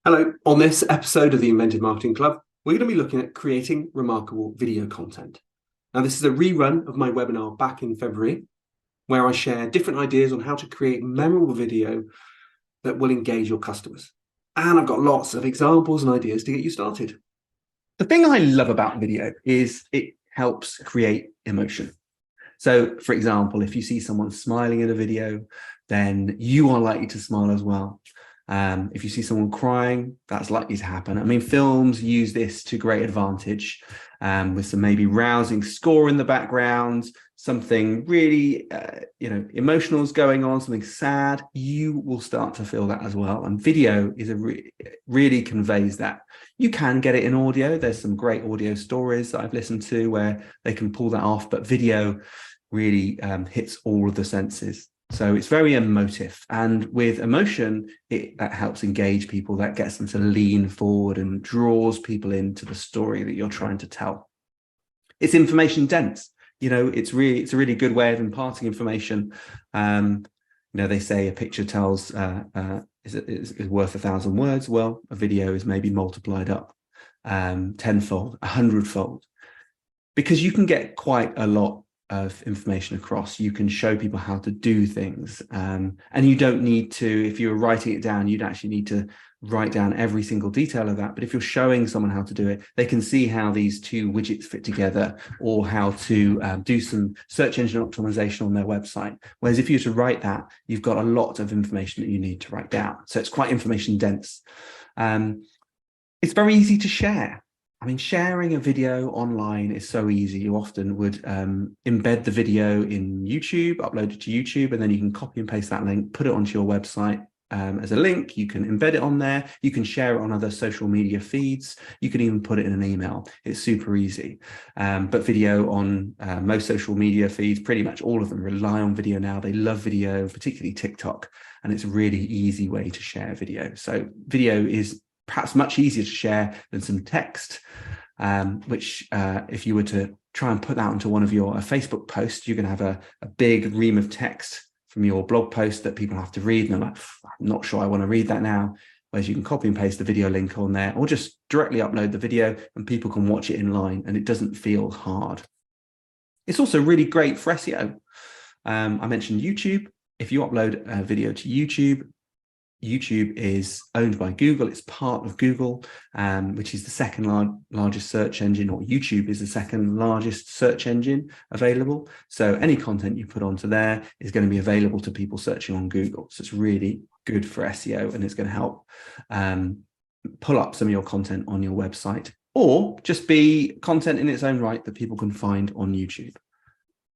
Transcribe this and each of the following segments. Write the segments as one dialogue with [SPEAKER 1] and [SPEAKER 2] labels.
[SPEAKER 1] Hello, on this episode of the Inventive Marketing Club, we're going to be looking at creating remarkable video content. Now, this is a rerun of my webinar back in February, where I share different ideas on how to create memorable video that will engage your customers. And I've got lots of examples and ideas to get you started.
[SPEAKER 2] The thing I love about video is it helps create emotion. So, for example, if you see someone smiling in a video, then you are likely to smile as well. If you see someone crying, that's likely to happen. I mean, films use this to great advantage, with some maybe rousing score in the background, something really, emotional is going on, something sad. You will start to feel that as well. And video is really conveys that. You can get it in audio. There's some great audio stories that I've listened to where they can pull that off, but video really hits all of the senses. So it's very emotive, and with emotion, that helps engage people, that gets them to lean forward and draws people into the story that you're trying to tell. It's information dense. It's a really good way of imparting information. They say a picture tells is worth 1,000 words. Well, a video is maybe multiplied up tenfold, 100-fold, because you can get quite a lot of information across. You can show people how to do things, and you don't need to, if you were writing it down, you'd actually need to write down every single detail of that. But if you're showing someone how to do it, they can see how these two widgets fit together, or how to do some search engine optimization on their website. Whereas if you were to write that, you've got a lot of information that you need to write down. So it's quite information dense. It's very easy to share. I mean, sharing a video online is so easy. You often would embed the video in YouTube, upload it to YouTube, and then you can copy and paste that link, put it onto your website as a link. You can embed it on there. You can share it on other social media feeds. You can even put it in an email. It's super easy. But video on most social media feeds, pretty much all of them rely on video now. They love video, particularly TikTok, and it's a really easy way to share video. So video is perhaps much easier to share than some text, which if you were to try and put that onto one of your Facebook posts, you're going to have a big ream of text from your blog post that people have to read, and they're like, I'm not sure I want to read that now. Whereas you can copy and paste the video link on there, or just directly upload the video and people can watch it in line, and it doesn't feel hard. It's also really great for SEO. I mentioned YouTube. If you upload a video to YouTube, YouTube is owned by Google. It's part of Google, which is the second largest search engine, or YouTube is the second largest search engine available. So any content you put onto there is going to be available to people searching on Google. So it's really good for SEO, and it's going to help pull up some of your content on your website, or just be content in its own right that people can find on YouTube.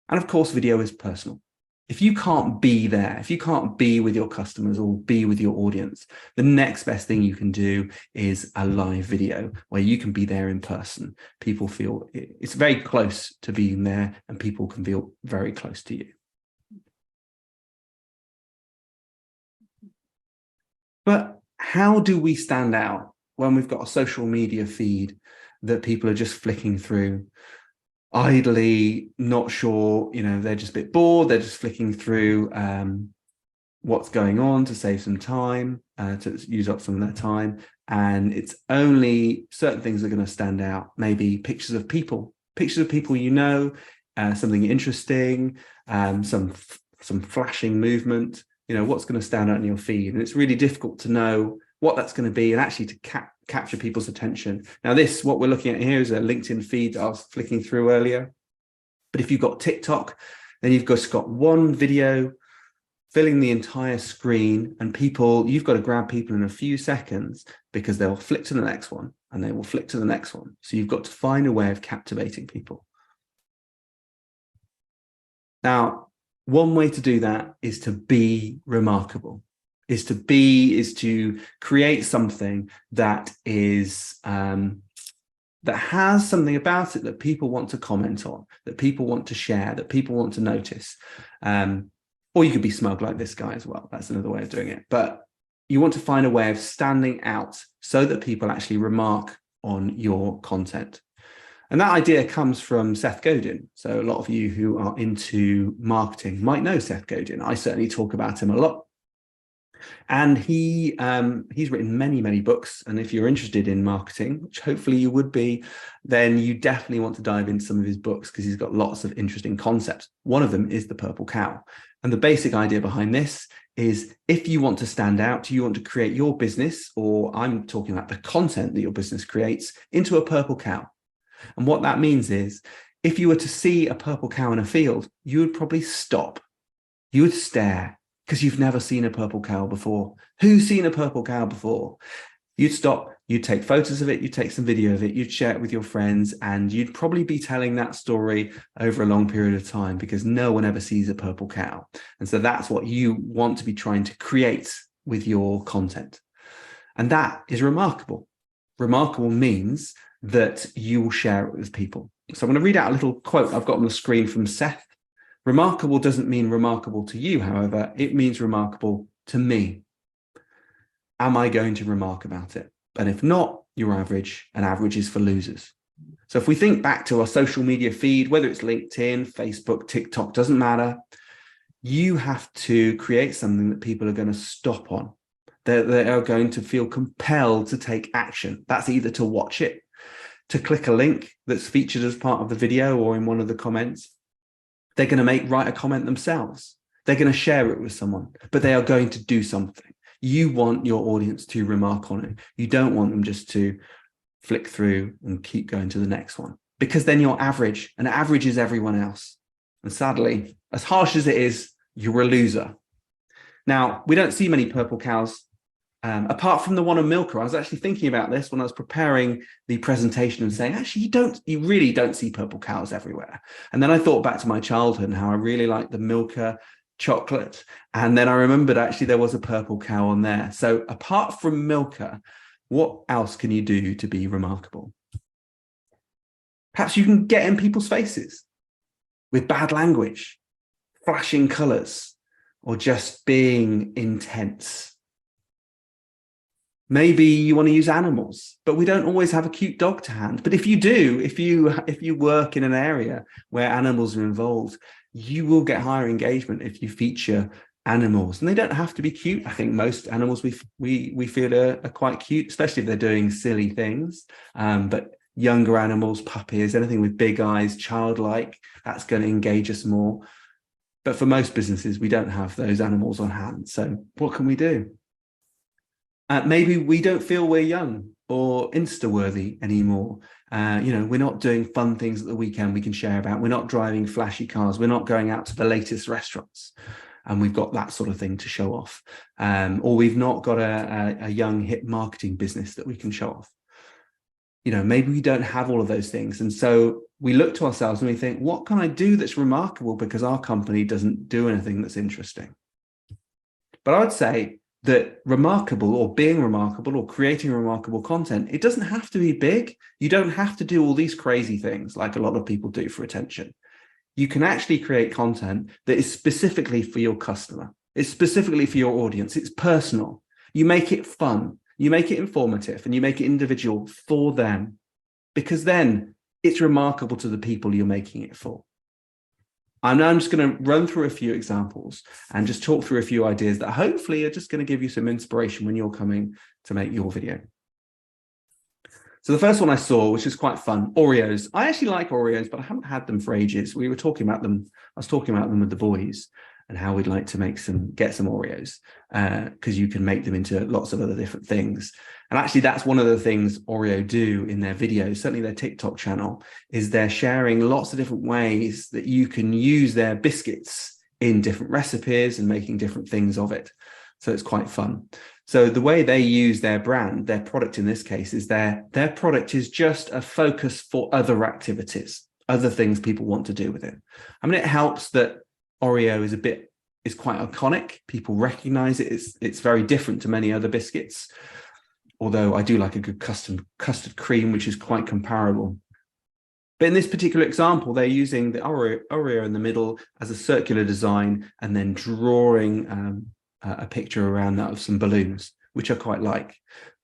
[SPEAKER 2] And of course, video is personal. If you can't be there, if you can't be with your customers or be with your audience, the next best thing you can do is a live video where you can be there in person. People feel it's very close to being there, and people can feel very close to you. But how do we stand out when we've got a social media feed that people are just flicking through, idly, not sure, they're just a bit bored, they're just flicking through what's going on to save some time, to use up some of their time, and it's only certain things are going to stand out, maybe pictures of people something interesting, some flashing movement, what's going to stand out in your feed. And it's really difficult to know what that's going to be, and actually to capture people's attention. Now, what we're looking at here is a LinkedIn feed that I was flicking through earlier. But if you've got TikTok, then you've just got one video filling the entire screen, and you've got to grab people in a few seconds, because they'll flick to the next one and they will flick to the next one. So you've got to find a way of captivating people. Now, one way to do that is to be remarkable. Is to create something that is that has something about it that people want to comment on, that people want to share, that people want to notice. Or you could be smug like this guy as well. That's another way of doing it. But you want to find a way of standing out so that people actually remark on your content. And that idea comes from Seth Godin. So a lot of you who are into marketing might know Seth Godin. I certainly talk about him a lot. And he's written many books. And if you're interested in marketing, which hopefully you would be, then you definitely want to dive into some of his books because he's got lots of interesting concepts. One of them is the purple cow. And the basic idea behind this is if you want to stand out, you want to create your business, or I'm talking about the content that your business creates, into a purple cow. And what that means is if you were to see a purple cow in a field, you would probably stop. You would stare because you've never seen a purple cow before. Who's seen a purple cow before? You'd stop, you'd take photos of it, you'd take some video of it, you'd share it with your friends, and you'd probably be telling that story over a long period of time because no one ever sees a purple cow. And so that's what you want to be trying to create with your content. And that is remarkable. Remarkable means that you will share it with people. So I'm going to read out a little quote I've got on the screen from Seth. Remarkable doesn't mean remarkable to you, however, it means remarkable to me. Am I going to remark about it? And if not, you're average, and average is for losers. So if we think back to our social media feed, whether it's LinkedIn, Facebook, TikTok, doesn't matter, you have to create something that people are going to stop on. They are going to feel compelled to take action. That's either to watch it, to click a link that's featured as part of the video or in one of the comments. They're going to write a comment themselves. They're going to share it with someone, but they are going to do something. You want your audience to remark on it. You don't want them just to flick through and keep going to the next one, because then you're average, and average is everyone else. And sadly, as harsh as it is, you're a loser. Now, we don't see many purple cows. Apart from the one on Milka. I was actually thinking about this when I was preparing the presentation and saying, actually, you really don't see purple cows everywhere. And then I thought back to my childhood and how I really liked the Milka chocolate. And then I remembered actually there was a purple cow on there. So apart from Milka, what else can you do to be remarkable? Perhaps you can get in people's faces with bad language, flashing colors, or just being intense. Maybe you want to use animals, but we don't always have a cute dog to hand. But if you do, if you work in an area where animals are involved, you will get higher engagement if you feature animals. And they don't have to be cute. I think most animals we feel are quite cute, especially if they're doing silly things. But younger animals, puppies, anything with big eyes, childlike, that's going to engage us more. But for most businesses, we don't have those animals on hand. So what can we do? Maybe we don't feel we're young or Insta-worthy anymore. We're not doing fun things at the weekend we can share about. We're not driving flashy cars. We're not going out to the latest restaurants. And we've got that sort of thing to show off. Or we've not got a young, hip marketing business that we can show off. Maybe we don't have all of those things. And so we look to ourselves and we think, what can I do that's remarkable because our company doesn't do anything that's interesting? But I would say that remarkable, or being remarkable, or creating remarkable content, it doesn't have to be big. You don't have to do all these crazy things like a lot of people do for attention. You can actually create content that is specifically for your customer. It's specifically for your audience. It's personal. You make it fun. You make it informative, and you make it individual for them, because then it's remarkable to the people you're making it for. I'm just going to run through a few examples and just talk through a few ideas that hopefully are just going to give you some inspiration when you're coming to make your video. So the first one I saw, which is quite fun, Oreos. I actually like Oreos, but I haven't had them for ages. We were talking about them. I was talking about them with the boys and how we'd like to get some Oreos because you can make them into lots of other different things. And actually, that's one of the things Oreo do in their videos, certainly their TikTok channel, is they're sharing lots of different ways that you can use their biscuits in different recipes and making different things of it. So it's quite fun. So the way they use their brand, their product in this case, is their product is just a focus for other activities, other things people want to do with it. I mean, it helps that Oreo is quite iconic. People recognize it. It's very different to many other biscuits. Although I do like a good custard cream, which is quite comparable. But in this particular example, they're using the Oreo in the middle as a circular design and then drawing a picture around that of some balloons, which I quite like.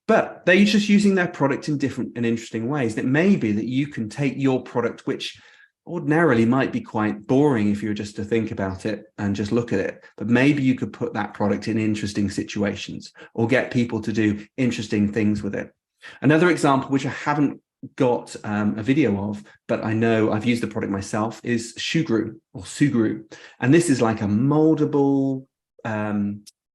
[SPEAKER 2] But they're just using their product in different and interesting ways. And it may be that you can take your product, which ordinarily might be quite boring if you were just to think about it and just look at it. But maybe you could put that product in interesting situations or get people to do interesting things with it. Another example, which I haven't got a video of, but I know I've used the product myself, is Sugru or Sugru. And this is like a moldable,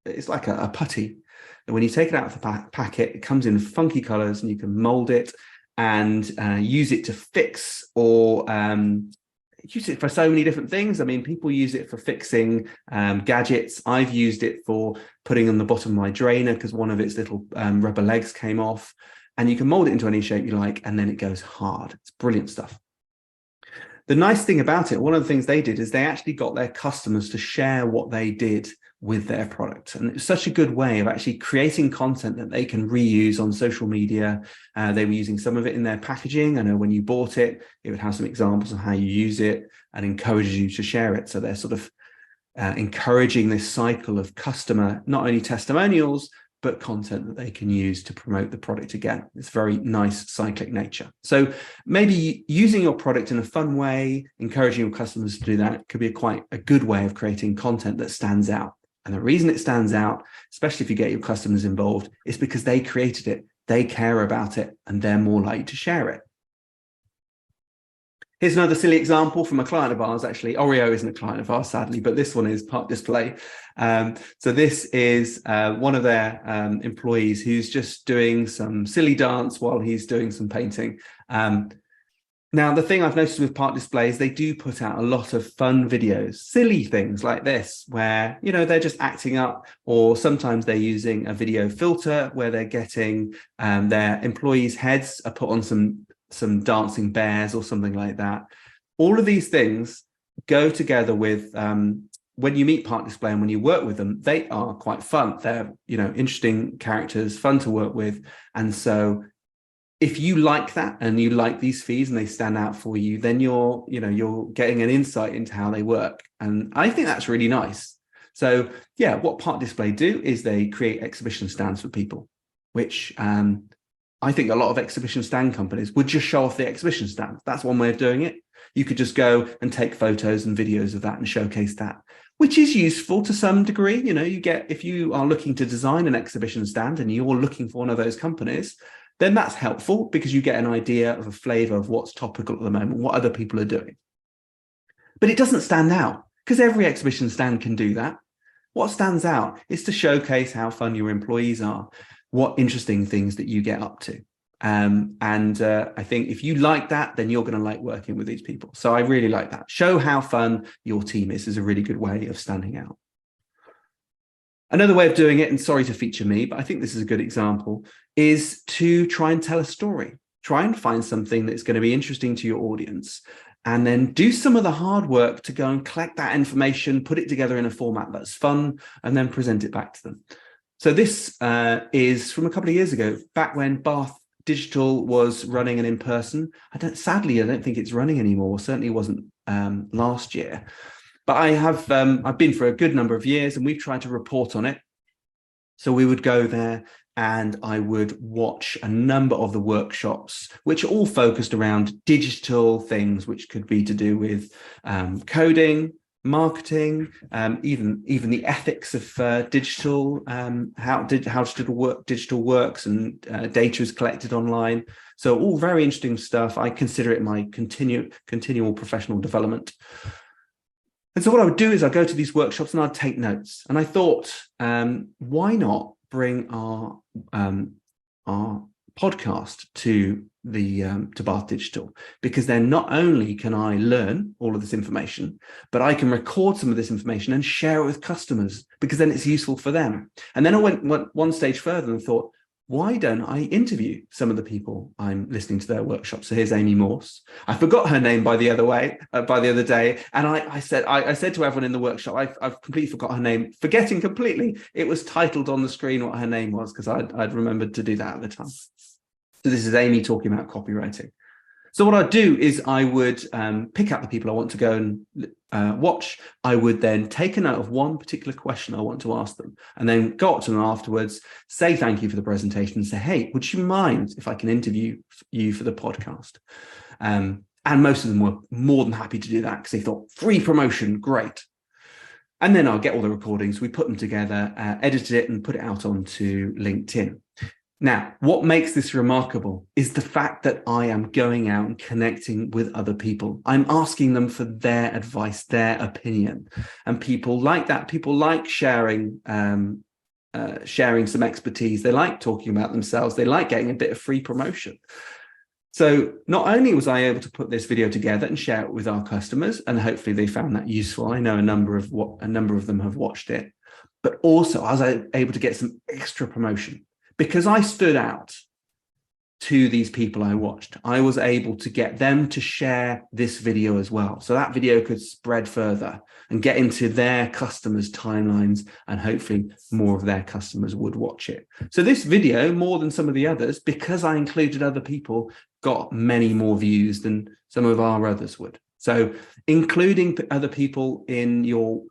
[SPEAKER 2] it's like a putty. And when you take it out of the packet, it comes in funky colors and you can mold it and use it to fix or use it for so many different things. I mean, people use it for fixing gadgets. I've used it for putting on the bottom of my drainer because one of its little rubber legs came off. And you can mold it into any shape you like, and then it goes hard. It's brilliant stuff. The nice thing about it, one of the things they did is they actually got their customers to share what they did with their product. And it's such a good way of actually creating content that they can reuse on social media. They were using some of it in their packaging. I know when you bought it, it would have some examples of how you use it and encourages you to share it. So they're sort of encouraging this cycle of customer, not only testimonials, but content that they can use to promote the product again. It's very nice cyclic nature. So maybe using your product in a fun way, encouraging your customers to do that could be quite a good way of creating content that stands out. And the reason it stands out, especially if you get your customers involved, is because they created it, they care about it, and they're more likely to share it. Here's another silly example from a client of ours, actually. Oreo isn't a client of ours, sadly, but this one is Park Display. So this is one of their employees who's just doing some silly dance while he's doing some painting. Now, the thing I've noticed with Park Display is they do put out a lot of fun videos, silly things like this, where, you know, they're just acting up, or sometimes they're using a video filter where they're getting their employees' heads are put on some dancing bears or something like that. All of these things go together with when you meet Park Display and when you work with them, they are quite fun. They're, you know, interesting characters, fun to work with. And so if you like that and you like these feeds and they stand out for you, then you're getting an insight into how they work. And I think that's really nice. So yeah, what Park Display do is they create exhibition stands for people, which I think a lot of exhibition stand companies would just show off the exhibition stand. That's one way of doing it. You could just go and take photos and videos of that and showcase that, which is useful to some degree. You know, you get, if you are looking to design an exhibition stand and you're looking for one of those companies, then that's helpful because you get an idea of a flavor of what's topical at the moment, what other people are doing. But it doesn't stand out because every exhibition stand can do that. What stands out is to showcase how fun your employees are, what interesting things that you get up to. I think if you like that, then you're going to like working with these people. So I really like that. Show how fun your team is a really good way of standing out. Another way of doing it, and sorry to feature me, but I think this is a good example, is to try and tell a story. Try and find something that's going to be interesting to your audience, and then do some of the hard work to go and collect that information, put it together in a format that's fun, and then present it back to them. So this is from a couple of years ago, back when Bath Digital was running an in-person. Sadly, I don't think it's running anymore. Certainly wasn't last year. But I've been for a good number of years, and we've tried to report on it. So we would go there and I would watch a number of the workshops, which are all focused around digital things, which could be to do with coding, marketing, even the ethics of digital, how digital works and data is collected online. So all very interesting stuff. I consider it my continual professional development. And so what I would do is I'd go to these workshops and I'd take notes. And I thought, why not bring our podcast to Bath Digital? Because then not only can I learn all of this information, but I can record some of this information and share it with customers, because then it's useful for them. And then I went one stage further and thought, why don't I interview some of the people I'm listening to their workshops? So here's Amy Morse. I forgot her name by the other day. And I said to everyone in the workshop, I've completely forgot her name, forgetting completely. It was titled on the screen what her name was, because I'd remembered to do that at the time. So this is Amy talking about copywriting. So what I'd do is I would pick out the people I want to go and watch. I would then take a note of one particular question I want to ask them, and then go up to them afterwards, say thank you for the presentation, and say, hey, would you mind if I can interview you for the podcast? And most of them were more than happy to do that because they thought free promotion, great. And then I'll get all the recordings, we put them together, edited it and put it out onto LinkedIn. Now, what makes this remarkable is the fact that I am going out and connecting with other people. I'm asking them for their advice, their opinion. And people like that. People like sharing some expertise. They like talking about themselves. They like getting a bit of free promotion. So not only was I able to put this video together and share it with our customers, and hopefully they found that useful. I know a number of them have watched it, but also I was able to get some extra promotion because I stood out to these people I watched. I was able to get them to share this video as well. So that video could spread further and get into their customers' timelines, and hopefully more of their customers would watch it. So this video, more than some of the others, because I included other people, got many more views than some of our others would. So including other people in your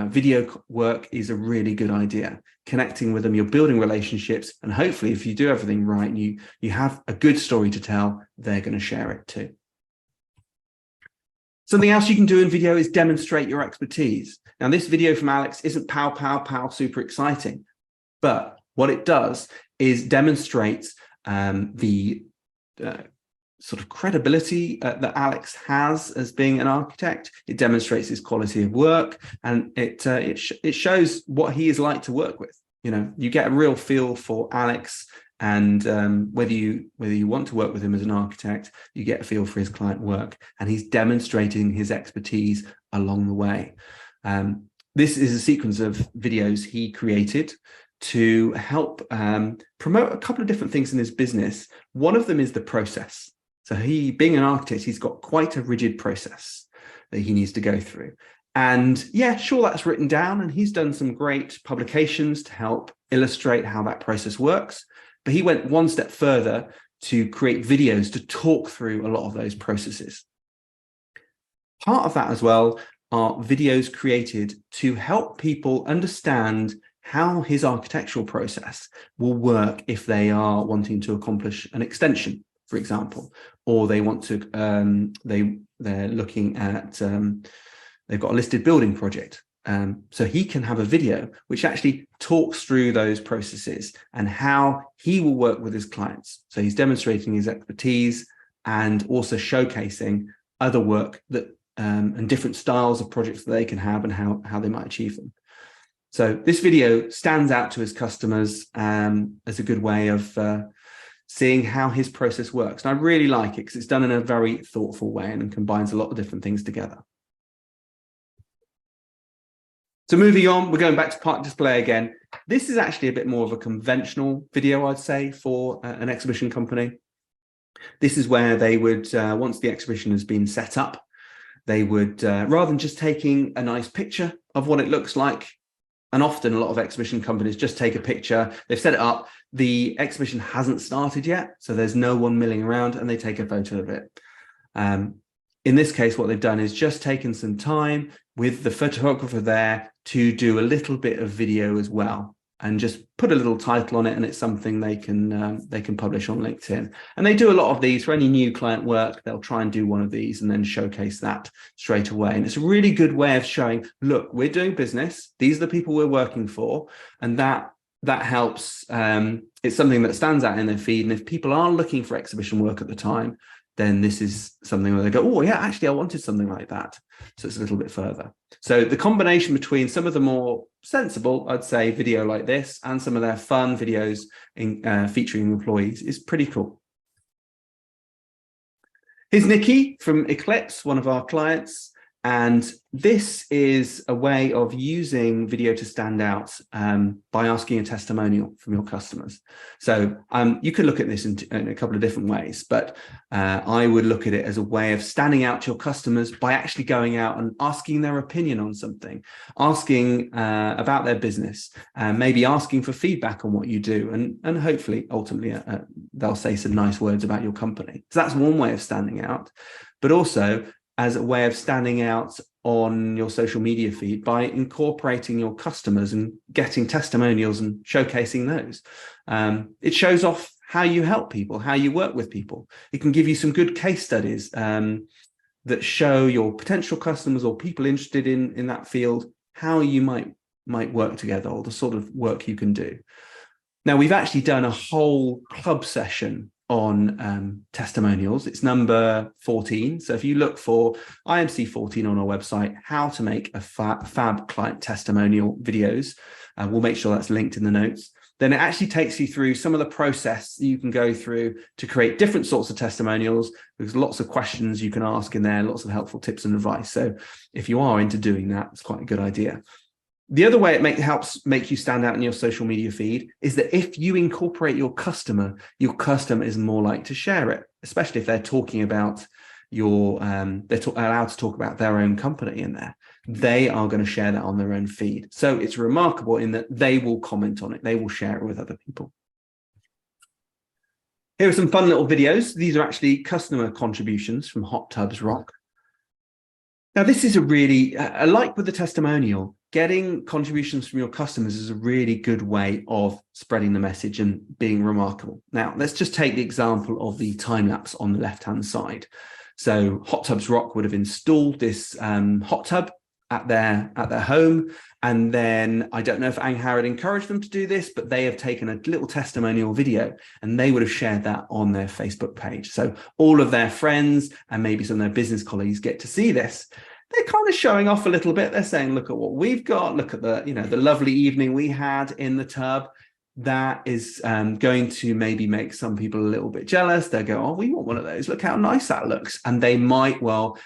[SPEAKER 2] video work is a really good idea. Connecting with them, you're building relationships, and hopefully if you do everything right, you have a good story to tell, they're going to share it too. Something else you can do in video is demonstrate your expertise. Now, this video from Alex isn't pow, super exciting, but what it does is demonstrates the sort of credibility that Alex has as being an architect. It demonstrates his quality of work, and it shows what he is like to work with. You know, you get a real feel for Alex, and whether you want to work with him as an architect, you get a feel for his client work, and he's demonstrating his expertise along the way. This is a sequence of videos he created to help promote a couple of different things in his business. One of them is the process. So he, being an architect, he's got quite a rigid process that he needs to go through. And yeah, sure, that's written down, and he's done some great publications to help illustrate how that process works. But he went one step further to create videos to talk through a lot of those processes. Part of that as well are videos created to help people understand how his architectural process will work if they are wanting to accomplish an extension, for example, or they want to, they're looking at, they've got a listed building project. So he can have a video which actually talks through those processes and how he will work with his clients. So he's demonstrating his expertise and also showcasing other work that and different styles of projects that they can have and how they might achieve them. So this video stands out to his customers as a good way of seeing how his process works. And I really like it because it's done in a very thoughtful way and combines a lot of different things together. So moving on, we're going back to Park Display again. This is actually a bit more of a conventional video, I'd say, for an exhibition company. This is where they would, once the exhibition has been set up, they would, rather than just taking a nice picture of what it looks like, and often a lot of exhibition companies just take a picture, they've set it up, the exhibition hasn't started yet, so there's no one milling around, and they take a photo of it. In this case, what they've done is just taken some time with the photographer there to do a little bit of video as well, and just put a little title on it, and it's something they can publish on LinkedIn. And they do a lot of these for any new client work. They'll try and do one of these and then showcase that straight away. And it's a really good way of showing, look, we're doing business. These are the people we're working for, and that helps. It's something that stands out in their feed. And if people are looking for exhibition work at the time, then this is something where they go, oh yeah, actually I wanted something like that. So it's a little bit further. So the combination between some of the more sensible, I'd say, video like this and some of their fun videos featuring employees is pretty cool. Here's Nikki from Eclipse, one of our clients. And this is a way of using video to stand out by asking a testimonial from your customers. So you could look at this in a couple of different ways, but I would look at it as a way of standing out to your customers by actually going out and asking their opinion on something, asking about their business, maybe asking for feedback on what you do, and hopefully, ultimately, they'll say some nice words about your company. So that's one way of standing out, but also as a way of standing out on your social media feed by incorporating your customers and getting testimonials and showcasing those. It shows off how you help people, how you work with people. It can give you some good case studies. that show your potential customers or people interested in that field how you might work together, or the sort of work you can do. Now, we've actually done a whole club session on testimonials. It's number 14. So if you look for IMC14 on our website, how to make a fab client testimonial videos, we'll make sure that's linked in the notes. Then it actually takes you through some of the process you can go through to create different sorts of testimonials. There's lots of questions you can ask in there, lots of helpful tips and advice. So if you are into doing that, it's quite a good idea. The other way it helps make you stand out in your social media feed is that if you incorporate your customer is more likely to share it, especially if they're talking about they're allowed to talk about their own company in there. They are going to share that on their own feed. So it's remarkable in that they will comment on it. They will share it with other people. Here are some fun little videos. These are actually customer contributions from Hot Tubs Rock. Now, this is a really, like with the testimonial, getting contributions from your customers is a really good way of spreading the message and being remarkable. Now, let's just take the example of the time lapse on the left-hand side. So Hot Tubs Rock would have installed this hot tub at their home, and then I don't know if Angharad encouraged them to do this, but they have taken a little testimonial video and they would have shared that on their Facebook page. So all of their friends and maybe some of their business colleagues get to see this. They're kind of showing off a little bit. They're saying, look at what we've got, look at the lovely evening we had in the tub. That is going to maybe make some people a little bit jealous. They'll go, oh, we want one of those. Look how nice that looks. And they might well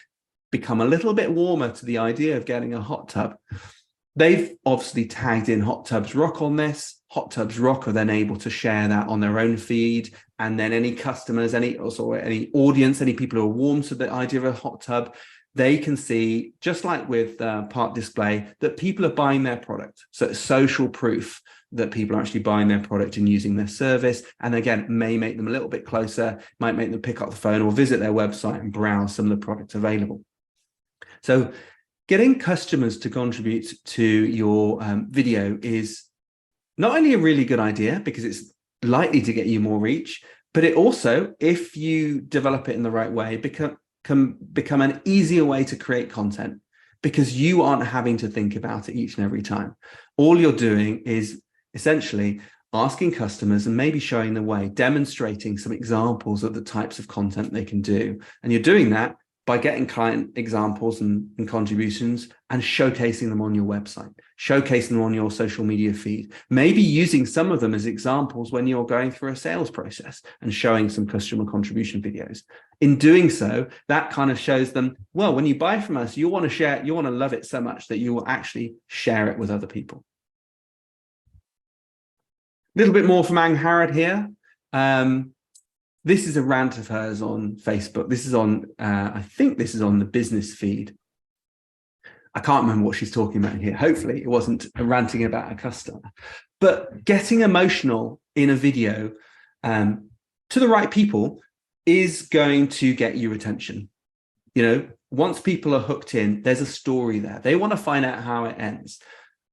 [SPEAKER 2] become a little bit warmer to the idea of getting a hot tub. They've obviously tagged in Hot Tubs Rock on this. Hot Tubs Rock are then able to share that on their own feed. And then any customers, any audience, any people who are warm to the idea of a hot tub, they can see, just like with Park Display, that people are buying their product. So it's social proof that people are actually buying their product and using their service. And again, may make them a little bit closer, might make them pick up the phone or visit their website and browse some of the products available. So getting customers to contribute to your video is not only a really good idea because it's likely to get you more reach, but it also, if you develop it in the right way, can become an easier way to create content because you aren't having to think about it each and every time. All you're doing is essentially asking customers and maybe showing the way, demonstrating some examples of the types of content they can do. And you're doing that by getting client examples and contributions and showcasing them on your website, showcasing them on your social media feed, maybe using some of them as examples when you're going through a sales process and showing some customer contribution videos. In doing so, that kind of shows them, well, when you buy from us, you want to share, you want to love it so much that you will actually share it with other people. A little bit more from Angharad here. This is a rant of hers on Facebook. This is on, I think this is on the business feed. I can't remember what she's talking about here. Hopefully it wasn't ranting about a customer. But getting emotional in a video to the right people is going to get your attention. You know, once people are hooked in, there's a story there. They want to find out how it ends.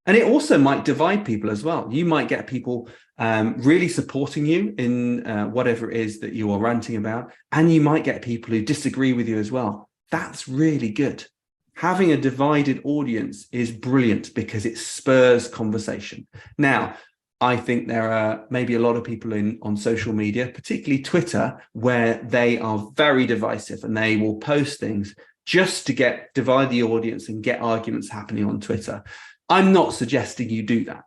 [SPEAKER 2] And it also might divide people as well. You might get people really supporting you in whatever it is that you are ranting about. And you might get people who disagree with you as well. That's really good. Having a divided audience is brilliant because it spurs conversation. Now, I think there are maybe a lot of people on social media, particularly Twitter, where they are very divisive and they will post things just to divide the audience and get arguments happening on Twitter. I'm not suggesting you do that.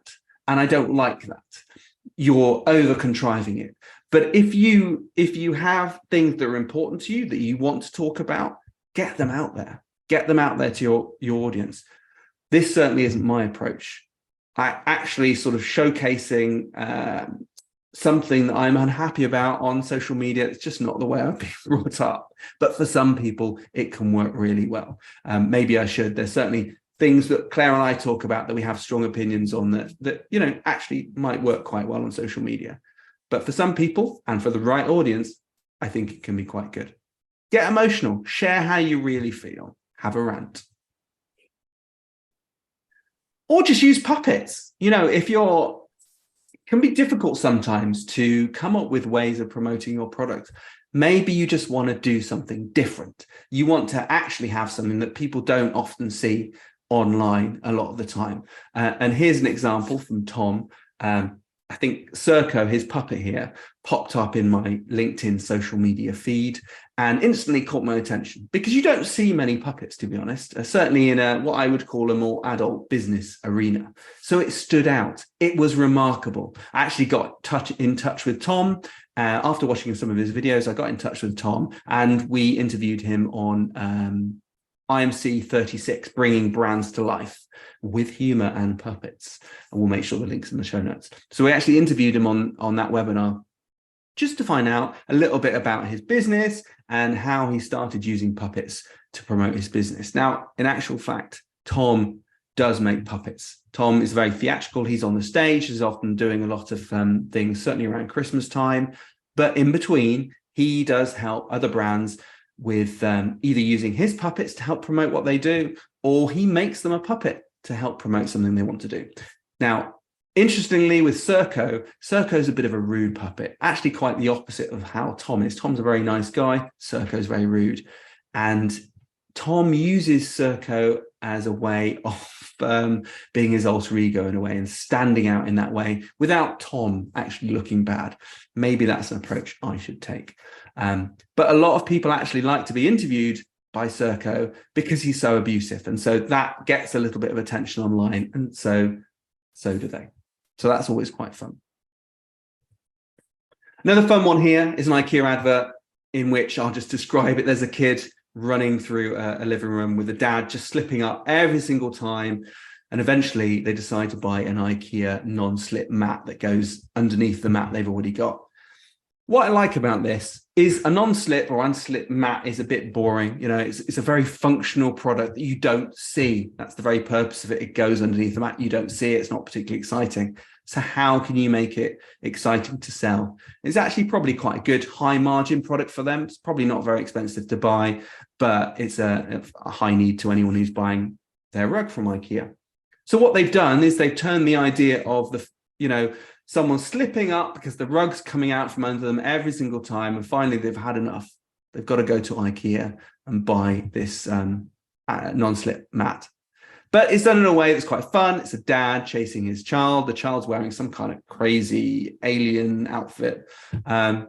[SPEAKER 2] And I don't like that. You're over contriving it. But if you have things that are important to you that you want to talk about, get them out there. Get them out there to your audience. This certainly isn't my approach. I actually sort of showcasing something that I'm unhappy about on social media. It's just not the way I've been brought up. But for some people, it can work really well. Maybe I should. There's certainly things that Claire and I talk about that we have strong opinions on that you know actually might work quite well on social media. But for some people and for the right audience, I think it can be quite good. Get emotional. Share how you really feel. Have a rant. Or just use puppets. You know, if you're can be difficult sometimes to come up with ways of promoting your product. Maybe you just want to do something different. You want to actually have something that people don't often see online a lot of the time. And here's an example from Tom. I think Serco, his puppet here, popped up in my LinkedIn social media feed and instantly caught my attention, because you don't see many puppets, to be honest, certainly in what I would call a more adult business arena. So it stood out. It was remarkable. I actually got in touch with Tom. After watching some of his videos, I got in touch with Tom and we interviewed him on IMC36, bringing brands to life with humor and puppets. And we'll make sure the link's in the show notes. So we actually interviewed him on that webinar just to find out a little bit about his business and how he started using puppets to promote his business. Now, in actual fact, Tom does make puppets. Tom is very theatrical. He's on the stage. He's often doing a lot of things, certainly around Christmas time. But in between, he does help other brands with either using his puppets to help promote what they do, or he makes them a puppet to help promote something they want to do. Now, interestingly, with Serco, Serco's a bit of a rude puppet, actually quite the opposite of how Tom is. Tom's a very nice guy. Serco's very rude. And Tom uses Serco as a way of being his alter ego in a way and standing out in that way without Tom actually looking bad. Maybe that's an approach I should take. But a lot of people actually like to be interviewed by Serco because he's so abusive. And so that gets a little bit of attention online. And so do they. So that's always quite fun. Another fun one here is an IKEA advert in which I'll just describe it. There's a kid running through a living room with a dad just slipping up every single time. And eventually they decide to buy an IKEA non-slip mat that goes underneath the mat they've already got. What I like about this is a non-slip or unslip mat is a bit boring. You know, it's a very functional product that you don't see. That's the very purpose of it. It goes underneath the mat. You don't see it. It's not particularly exciting. So how can you make it exciting to sell? It's actually probably quite a good high margin product for them. It's probably not very expensive to buy, but it's a high need to anyone who's buying their rug from IKEA. So what they've done is they've turned the idea of someone slipping up because the rug's coming out from under them every single time, and finally they've had enough. They've got to go to IKEA and buy this non-slip mat. But it's done in a way that's quite fun. It's a dad chasing his child. The child's wearing some kind of crazy alien outfit. And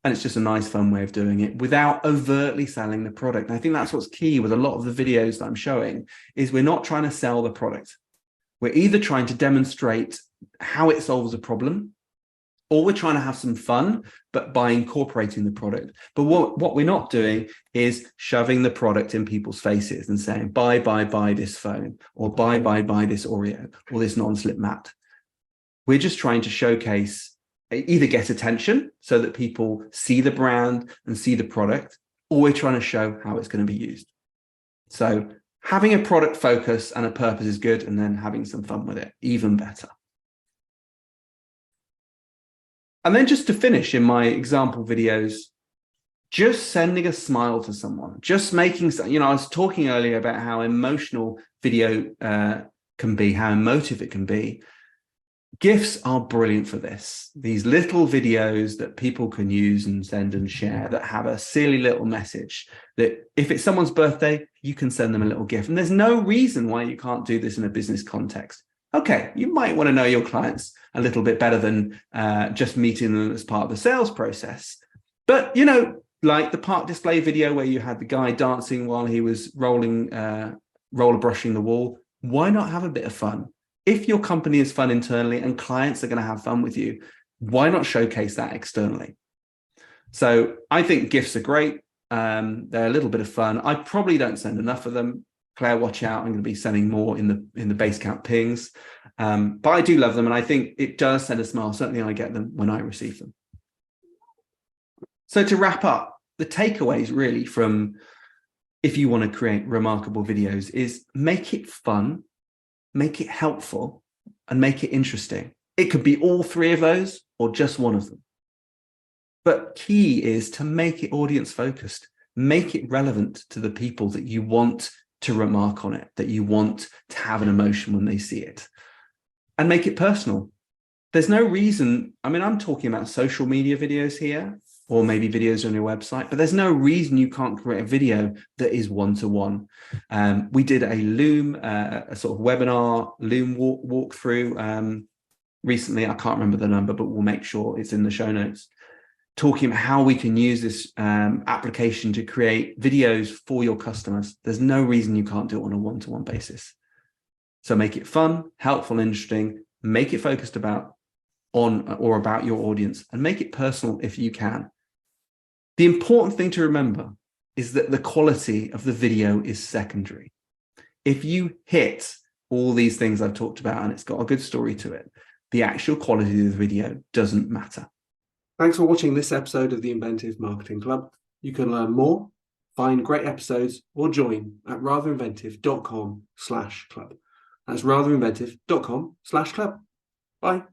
[SPEAKER 2] it's just a nice, fun way of doing it without overtly selling the product. And I think that's what's key with a lot of the videos that I'm showing is we're not trying to sell the product. We're either trying to demonstrate how it solves a problem, or we're trying to have some fun, but by incorporating the product. But what we're not doing is shoving the product in people's faces and saying, buy this phone, or buy this Oreo, or this non-slip mat. We're just trying to showcase, either get attention so that people see the brand and see the product, or we're trying to show how it's going to be used. So having a product focus and a purpose is good, and then having some fun with it, even better. And then just to finish in my example videos, just sending a smile to someone, just making, I was talking earlier about how emotional video can be, how emotive it can be. GIFs are brilliant for this. These little videos that people can use and send and share that have a silly little message that if it's someone's birthday, you can send them a little GIF. And there's no reason why you can't do this in a business context. Okay, you might want to know your clients a little bit better than just meeting them as part of the sales process. But, like the park display video where you had the guy dancing while he was roller brushing the wall, why not have a bit of fun? If your company is fun internally and clients are going to have fun with you, why not showcase that externally? So I think GIFs are great. They're a little bit of fun. I probably don't send enough of them. Claire, watch out. I'm going to be sending more in the Basecamp pings. But I do love them. And I think it does send a smile. Certainly I get them when I receive them. So to wrap up, the takeaways really from if you want to create remarkable videos is make it fun, make it helpful, and make it interesting. It could be all three of those or just one of them. But key is to make it audience focused, make it relevant to the people that you want to remark on it, that you want to have an emotion when they see it, and make it personal. there's no reason. I mean, I'm talking about social media videos here, or maybe videos on your website, but there's no reason you can't create a video that is one-to-one. We did a Loom, a sort of webinar Loom walkthrough recently. I can't remember the number, but we'll make sure it's in the show notes, talking about how we can use this application to create videos for your customers. There's no reason you can't do it on a one-to-one basis. So make it fun, helpful, interesting, make it focused about your audience, and make it personal if you can. The important thing to remember is that the quality of the video is secondary. If you hit all these things I've talked about and it's got a good story to it, the actual quality of the video doesn't matter.
[SPEAKER 1] Thanks for watching this episode of the Inventive Marketing Club. You can learn more, find great episodes, or join at ratherinventive.com/club. That's ratherinventive.com/club. Bye.